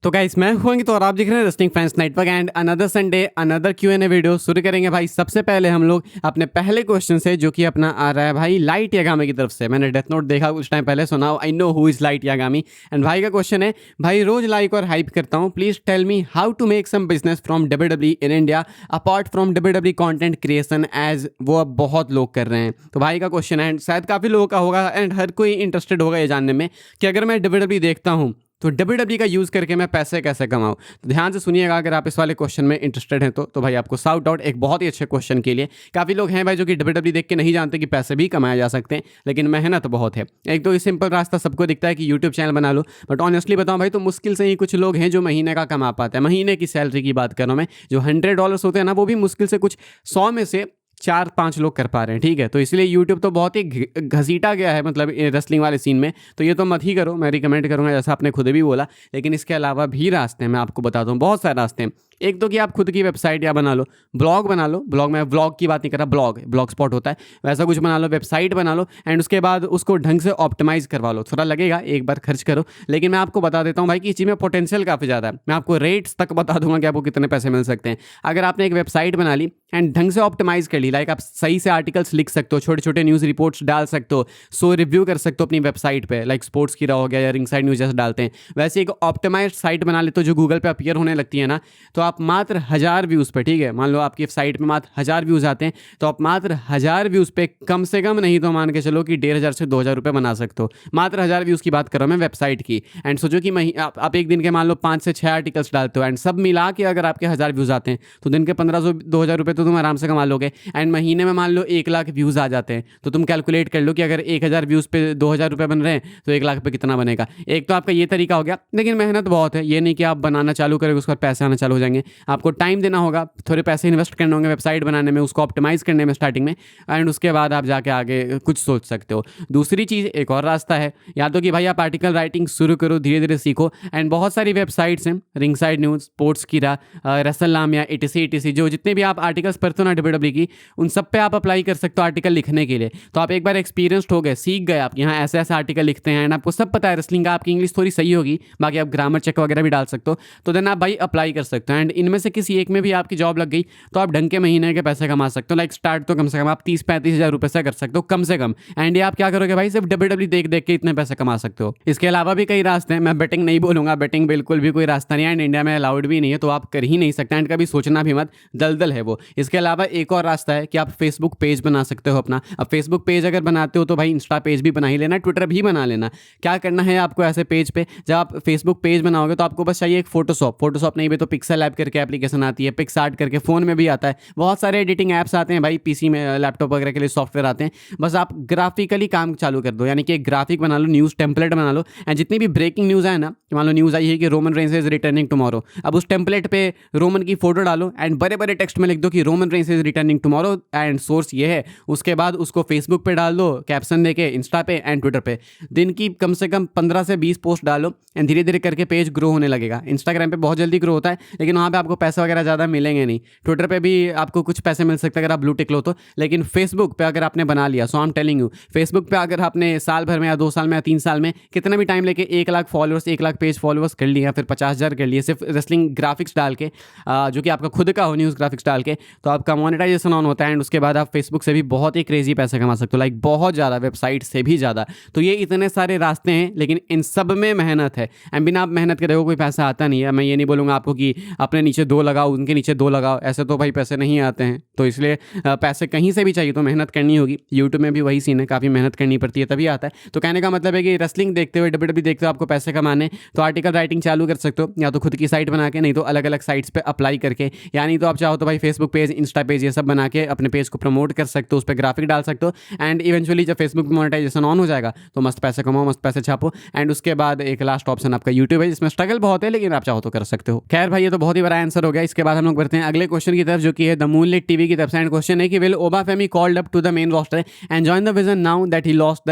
तो गाइस मैं हूं तो और आप देख रहे हैं wrestling fans network and another Sunday another Q&A video शुरू करेंगे भाई। सबसे पहले हम लोग अपने पहले क्वेश्चन से, जो कि अपना आ रहा है भाई लाइट यागामी की तरफ से। मैंने डेथ नोट देखा कुछ टाइम पहले, सुना I know who is light Yagami. And भाई का क्वेश्चन है, भाई रोज लाइक और हाइप करता हूँ, please tell me how to make some business from WWE in India apart from WWE content creation, as वो अब बहुत लोग कर रहे हैं। तो भाई का क्वेश्चन है, शायद काफ़ी लोगों का होगा एंड हर कोई इंटरेस्टेड होगा ये जानने में कि अगर मैं WWE देखता हूँ तो WWE का यूज़ करके मैं पैसे कैसे कमाऊँ। तो ध्यान से सुनिएगा अगर आप इस वाले क्वेश्चन में इंटरेस्टेड हैं तो भाई आपको शाउट आउट एक बहुत ही अच्छे क्वेश्चन के लिए। काफ़ी लोग हैं भाई जो कि WWE देख के नहीं जानते कि पैसे भी कमाए जा सकते हैं, लेकिन मेहनत बहुत है। एक तो ये सिंपल रास्ता सबको दिखता है कि यूट्यूब चैनल बना लो, बट ऑनेस्टली बताऊँ भाई तो मुश्किल से ही कुछ लोग हैं जो महीने का कमा पाते हैं। महीने की सैलरी की बात कर रहा हूँ मैं, जो $100 होते हैं ना, वो भी मुश्किल से कुछ 100 में से 4-5 लोग कर पा रहे हैं। ठीक है, तो इसलिए यूट्यूब तो बहुत ही घसीटा गया है मतलब रेसलिंग वाले सीन में, तो ये तो मत ही करो, मैं रिकमेंड करूंगा जैसा आपने खुद भी बोला। लेकिन इसके अलावा भी रास्ते हैं, मैं आपको बता दूं बहुत सारे रास्ते हैं। एक तो कि आप खुद की वेबसाइट या बना लो, ब्लॉग बना लो। ब्लॉग में ब्लॉग की बात नहीं कर रहा, ब्लॉग स्पॉट होता है, वैसा कुछ बना लो, वेबसाइट बना लो एंड उसके बाद उसको ढंग से ऑप्टिमाइज़ करवा लो। थोड़ा लगेगा, एक बार खर्च करो, लेकिन मैं आपको बता देता हूँ भाई कि इस चीज़ में पोटेंशियल काफ़ी ज़्यादा है। मैं आपको रेट्स तक बता दूंगा कि आपको कितने पैसे मिल सकते हैं अगर आपने एक वेबसाइट बना ली एंड ढंग से ऑप्टिमाइज़ कर ली। लाइक आप सही से आर्टिकल्स लिख सकते हो, छोटे छोटे न्यूज़ रिपोर्ट्स डाल सकते हो, सो रिव्यू कर सकते हो अपनी वेबसाइट पे, लाइक स्पोर्ट्स की हो गया या रिंग साइड न्यूज़ जैसे डालते हैं, वैसे एक ऑप्टिमाइज साइट बना लेते हो जो गूगल पे अपीयर होने लगती है ना, तो आप मात्र 1000 व्यूज़ पे, ठीक है, मान लो आपकी साइट पे मात्र 1000 व्यूज़ आते हैं, तो आप मात्र 1000 व्यूज़ पे कम से कम नहीं तो मान के चलो कि 1500 से 2000 रुपये बना सकते हो। मात्र 1000 व्यूज़ की बात कर रहा हूँ मैं वेबसाइट की। एंड सोचो कि आप एक दिन के मान लो 5 से 6 आर्टिकल्स डालते हो एंड सब मिला के अगर आपके 1000 व्यूज़ आते हैं तो दिन के 1500-2000 रुपये तो तुम आराम से कमा लोगे। एंड महीने में मान लो 1 लाख व्यूज़ आ जाते हैं, तो तुम कैलकुलेट कर लो कि अगर 1000 व्यूज़ पे 2000 रुपये बन रहे हैं तो 1 लाख पे कितना बनेगा। एक तो आपका ये तरीका हो गया, लेकिन मेहनत बहुत है। ये नहीं कि आप बनाना चालू करेंगे उसके बाद पैसे आना चालू हो जाएंगे। आपको टाइम देना होगा, थोड़े पैसे इन्वेस्ट करने होंगे वेबसाइट बनाने में, उसको ऑप्टिमाइज़ करने में स्टार्टिंग में, एंड उसके बाद आप जाके आगे कुछ सोच सकते हो। दूसरी चीज़, एक और रास्ता है, या तो कि भाई आप आर्टिकल राइटिंग शुरू करो, धीरे धीरे सीखो। एंड बहुत सारी वेबसाइट्स हैं, रिंग साइड न्यूज़, स्पोर्ट्स की रेसलनाम या etc जो जितने भी आप आर्टिकल्स पढ़ते हो ना WWE की, उन सब पे आप अप्लाई कर सकते हो आर्टिकल लिखने के लिए। तो आप एक बार एक्सपीरियंस्ड हो गए, सीख गए, आप यहाँ ऐसे ऐसे आर्टिकल लिखते हैं एंड आपको सब पता है रेसलिंग का, आपकी इंग्लिश थोड़ी सही होगी, बाकी आप ग्रामर चेक वगैरह भी डाल सकते हो, तो देन आप भाई अप्लाई कर सकते हो। एंड इनमें से किसी एक में भी आपकी जॉब लग गई तो आप ढंग के महीने के पैसे कमा सकते हो। लाइक स्टार्ट तो कम से कम आप 30-35 हज़ार रुपये से कर सकते हो कम से कम। एंड ये आप क्या करोगे भाई, सिर्फ WWE देख देख के इतने पैसे कमा सकते हो। इसके अलावा भी कई रास्ते हैं, मैं बेटिंग नहीं बोलूँगा, बेटिंग बिल्कुल भी कोई रास्ता नहीं है एंड इंडिया में अलाउड भी नहीं है, तो आप कर ही नहीं सकते एंड कभी सोचना भी मत, दलदल है वो। इसके अलावा एक और रास्ता है कि आप फेसबुक पेज बना सकते हो अपना। अब फेसबुक पेज अगर बनाते हो तो भाई इंस्टा पेज भी बना ही लेना, ट्विटर भी बना लेना। क्या करना है आपको, ऐसे पेज पे जब आप फेसबुक पेज बनाओगे तो आपको बस चाहिए एक फोटोशॉप नहीं भी तो पिक्सल ऐप करके एप्लीकेशन आती है, पिक्सआर्ट करके फ़ोन में भी आता है, बहुत सारे एडिटिंग ऐप्स आते हैं भाई, पीसी में लैपटॉप वगैरह के लिए सॉफ्टवेयर आते हैं। बस आप ग्राफिकली काम चालू कर दो, यानी कि एक ग्राफिक बना लो, न्यूज़ टेम्पलेट बना लो एंड जितनी भी ब्रेकिंग न्यूज़ है ना, मान लो न्यूज़ आई है कि Roman Reigns is returning tomorrow, अब उस टेम्पलेट पे रोमन की फोटो डालो एंड बड़े बड़े टेक्स्ट में लिख दो कि Roman Reigns is returning tomorrow and source ये है। उसके बाद उसको फेसबुक पे डाल दो कैप्शन देके, इंस्टा पे एंड ट्विटर पे दिन की कम से कम 15 से 20 पोस्ट डालो एंड धीरे धीरे करके पेज ग्रो होने लगेगा। इंस्टाग्राम पे बहुत जल्दी ग्रो होता है, लेकिन वहाँ पे आपको पैसे वगैरह ज़्यादा मिलेंगे नहीं। ट्विटर पे भी आपको कुछ पैसे मिल सकते हैं अगर आप ब्लू टिक लो तो, लेकिन फेसबुक पे अगर आपने बना लिया, so I am telling you, Facebook पे अगर आपने साल भर में या 2 साल में या 3 साल में कितना भी टाइम लेके 1 lakh followers, 1 lakh page followers कर लिया, फिर 50,000 कर लिए सिर्फ रेसलिंग ग्राफिक्स डाल के, जो कि आपका खुद का हो, न्यूज़ ग्राफिक्स डाल के, तो आपका मोनेटाइजेशन ऑन होता है एंड उसके बाद आप फेसबुक से भी बहुत ही क्रेजी पैसे कमा सकते हो, लाइक बहुत ज़्यादा, वेबसाइट से भी ज़्यादा। तो ये इतने सारे रास्ते हैं, लेकिन इन सब में मेहनत है एंड बिना आप मेहनत करे कोई पैसा आता नहीं है। मैं ये नहीं बोलूँगा आपको कि अपने नीचे 2 लगाओ, उनके नीचे 2 लगाओ, ऐसे तो भाई पैसे नहीं आते हैं। तो इसलिए पैसे कहीं से भी चाहिए तो मेहनत करनी होगी। यूट्यूब में भी वही सीन है, काफ़ी मेहनत करनी पड़ती है तभी आता है। तो कहने का मतलब है कि रेसलिंग देखते हुए, WWE देखते हुए आपको पैसे कमाने, तो आर्टिकल राइटिंग चालू कर सकते हो, या तो खुद की साइट बना के, नहीं तो अलग अलग साइट्स पे अप्लाई करके, या नहीं तो आप चाहो तो भाई फेसबुक पेज, इंस्टा पेज ये सब बना के अपने पेज को प्रमोट कर सकते हो, उस पर ग्राफिक डाल सकते हो एंड इवेंचुअली जब फेसबुक मोनेटाइजेशन ऑन हो जाएगा तो मस्त पैसे कमाओ, मस्त पैसे छापो। एंड उसके बाद एक लास्ट ऑप्शन आपका यूट्यूब है, जिसमें स्ट्रगल बहुत है, लेकिन आप चाहो तो कर सकते हो। खैर भाई ये तो बहुत ही बड़ा आंसर हो गया। इसके बाद हम लोग बढ़ते हैं अगले क्वेश्चन की तरफ, जो कि है द मूनलिट टीवी की तरफ से। एंड क्वेश्चन है कि will Obafemi called up to the main roster and join the vision now that he lost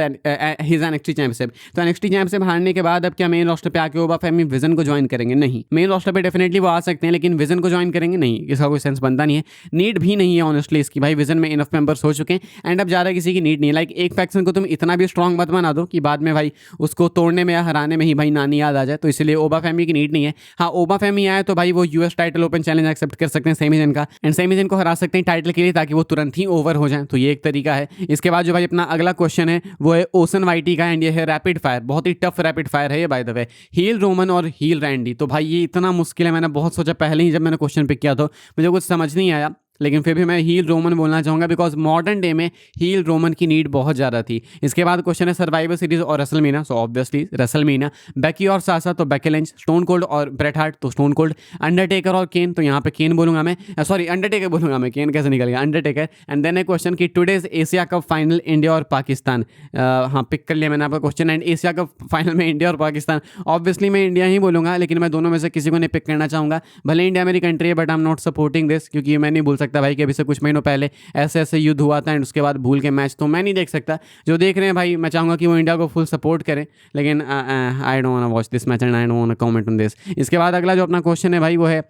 his NXT championship. तो एनएक्सटी चैंपियनशिप हारने के बाद अब क्या मेन रोस्टर पे आके ओबाफेमी विजन को ज्वाइन करेंगे? नहीं। मेन रोस्टर पे डेफिनेटली वो आ सकते हैं, लेकिन विजन को ज्वाइन करेंगे नहीं, इसका कोई सेंस बनता नहीं है। नीड भी नहीं है ऑनेस्टली इसकी भाई, विजन में इनफ मेंबर्स हो चुके हैं एंड अब ज़्यादा किसी की नीड नहीं है। लाइक एक फैक्शन को तुम इतना भी स्ट्रॉन्ग मत बना दो कि बाद में भाई उसको तोड़ने में या हराने में ही भाई नानी याद आ जाए। तो इसलिए ओबाफेमी की नीड नहीं है। हाँ, ओबाफेमी आए तो भाई वो US title open challenge accept कर सकते हैं सेमीजन का, एंड सेमीजन को हरा सकते हैं टाइटल के लिए, ताकि वो तुरंत ही ओवर हो जाए। तो ये एक तरीका है। इसके बाद जो भाई अपना अगला क्वेश्चन है वो है ओसन वाइटी का, एंड ये है रैपिड फायर। बहुत ही टफ रैपिड फायर है ये by the way. Heel Roman और हील रैंडी, तो भाई ये इतना मुश्किल है। मैंने बहुत सोचा पहले ही जब मैंने क्वेश्चन पिक किया तो मुझे कुछ समझ नहीं आया, लेकिन फिर भी मैं हील रोमन बोलना चाहूँगा बिकॉज मॉडर्न डे में हील रोमन की नीड बहुत ज़्यादा थी। इसके बाद क्वेश्चन है सर्वाइवर सीरीज और WrestleMania, so obviously WrestleMania. Becky और सासा तो बेकी लिंच, स्टोन कोल्ड और ब्रेट हार्ट तो स्टोन कोल्ड, अंडरटेकर और केन तो यहाँ पे केन बोलूँगा मैं, सॉरी अंडरटेकर बोलूँगा मैं, केन कैसे निकल गया, Undertaker. And then a question कि today's Asia Cup final India और पाकिस्तान। हाँ, पिक कर लिया मैंने आपका question. And Asia Cup final में इंडिया और पाकिस्तान, ऑब्वियसली मैं इंडिया ही बोलूँगा, लेकिन मैं दोनों में से किसी को नहीं पिक करना चाहूँगा। भले इंडिया मेरी कंट्री है but I am not supporting this, क्योंकि मैं नहीं भूल सकता भाई कि अभी से कुछ महीनों पहले ऐसे ऐसे युद्ध हुआ था एंड उसके बाद भूल के मैच तो मैं नहीं देख सकता। जो देख रहे हैं भाई, मैं चाहूँगा कि वो इंडिया को फुल सपोर्ट करें, लेकिन I don't want to watch this match and I don't want to comment on this. इसके बाद अगला जो अपना क्वेश्चन है भाई वो है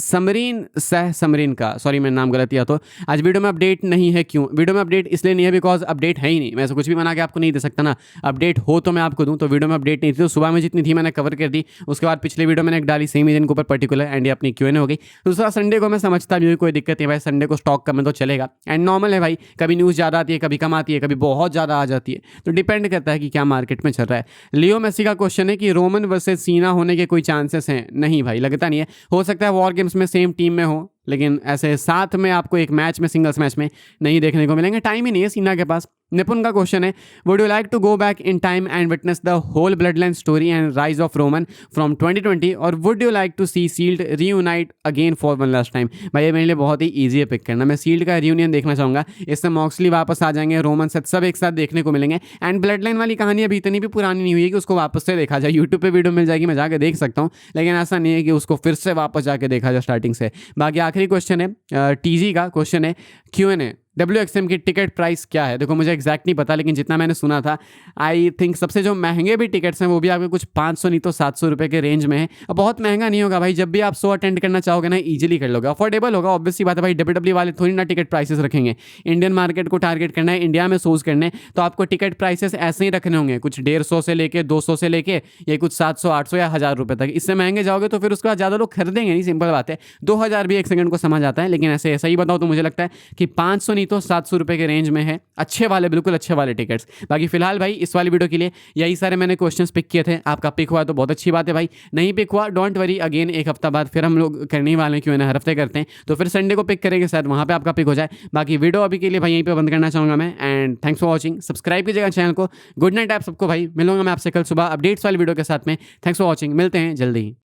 समरीन का, सॉरी मैं नाम गलत किया। तो आज वीडियो में अपडेट नहीं है, क्यों? वीडियो में अपडेट इसलिए नहीं है बिकॉज अपडेट है ही नहीं। मैं ऐसा कुछ भी बना के आपको नहीं दे सकता ना, अपडेट हो तो मैं आपको दूँ। तो वीडियो में अपडेट नहीं थी, तो सुबह में जितनी थी मैंने कवर कर दी। उसके बाद पिछले वीडियो मैंने एक डाली सेम रीजन के ऊपर पर्टिकुलर, एंड ये अपनी क्यूएनए हो गई। दूसरा संडे को मैं समझता भी, कोई दिक्कत नहीं भाई, संडे को स्टॉक कम है तो चलेगा, एंड नॉर्मल है भाई। कभी न्यूज़ ज़्यादा आती है, कभी कम आती है, कभी बहुत ज़्यादा आ जाती है, तो डिपेंड करता है कि क्या मार्केट में चल रहा है। लियो मेसी का क्वेश्चन है कि रोमन वर्सेस सीना होने के कोई चांसेस हैं? नहीं भाई, लगता नहीं है। हो सकता है वॉर गेम्स में सेम टीम में हो, लेकिन ऐसे साथ में आपको एक मैच में, सिंगल्स मैच में नहीं देखने को मिलेंगे। टाइम ही नहीं है सीना के पास। निपुण का क्वेश्चन है would you like to go back in time and witness the whole blood line story and rise of Roman from 2020, और would you like to see Shield reunite again for one last time? भाई ये मेरे लिए बहुत ही easy है pick करना। मैं sealed का रीयूनियन देखना चाहूँगा, इससे मॉक्सली वापस आ जाएंगे, रोमन से सब एक साथ देखने को मिलेंगे। एंड ब्लड लाइन वाली कहानी अभी इतनी भी पुरानी नहीं हुई है कि उसको वापस से देखा जाए। यूट्यूब पर वीडियो मिल जाएगी, मैं जाकर देख सकता हूँ, लेकिन ऐसा नहीं है कि उसको फिर से वापस जाके देखा जाए स्टार्टिंग से। बाकी आखिरी क्वेश्चन है टीजी का क्वेश्चन है क्यूएनए, WXM की टिकट प्राइस क्या है? देखो मुझे एग्जैक्ट नहीं पता, लेकिन जितना मैंने सुना था आई थिंक सबसे जो महंगे भी टिकट्स हैं वो भी आपके कुछ 500 नहीं तो 700 रुपये के रेंज में है। अब बहुत महंगा नहीं होगा भाई, जब भी आप शो अटेंड करना चाहोगे ना ईजिली कर लोगे, अफोर्डेबल होगा। ऑब्वियसली बात है भाई, WWE वाले थोड़ी ना टिकट प्राइसेस रखेंगे। इंडियन मार्केट को टारगेट करना है, इंडिया में शोज करने, तो आपको टिकट प्राइसेस ऐसे ही रखने होंगे, कुछ 150 से लेके 200 से लेके ये कुछ 700 800 या 1000 रुपये तक। इससे महंगे जाओगे तो फिर उसके बाद ज़्यादा लोग खरीदेंगे नहीं, सिंपल बात है। 2000 भी एक सेकंड को समझ आता है, लेकिन ऐसे ऐसा ही बताओ तो मुझे लगता है कि 500 नहीं तो 700 रुपये के रेंज में है अच्छे वाले, बिल्कुल अच्छे वाले टिकट्स। बाकी फिलहाल भाई इस वाली वीडियो के लिए यही सारे मैंने क्वेश्चंस पिक किए थे। आपका पिक हुआ तो बहुत अच्छी बात है भाई, नहीं पिक हुआ डोंट वरी, अगेन एक हफ्ता बाद फिर हम लोग करने वाले हैं, क्यों ना हर हफ्ते करते हैं, तो फिर संडे को पिक करेंगे, शायद वहाँ पे आपका पिक हो जाए। बाकी वीडियो अभी के लिए भाई यहीं पे बंद करना चाहूँगा मैं, and thanks for watching. Subscribe कीजिएगा चैनल को। गुड नाइट आप सबको भाई, मिलूंगा मैं आपसे कल सुबह अपडेट्स वाली वीडियो के साथ में। थैंक्स फॉर वॉचिंग, मिलते हैं जल्दी ही।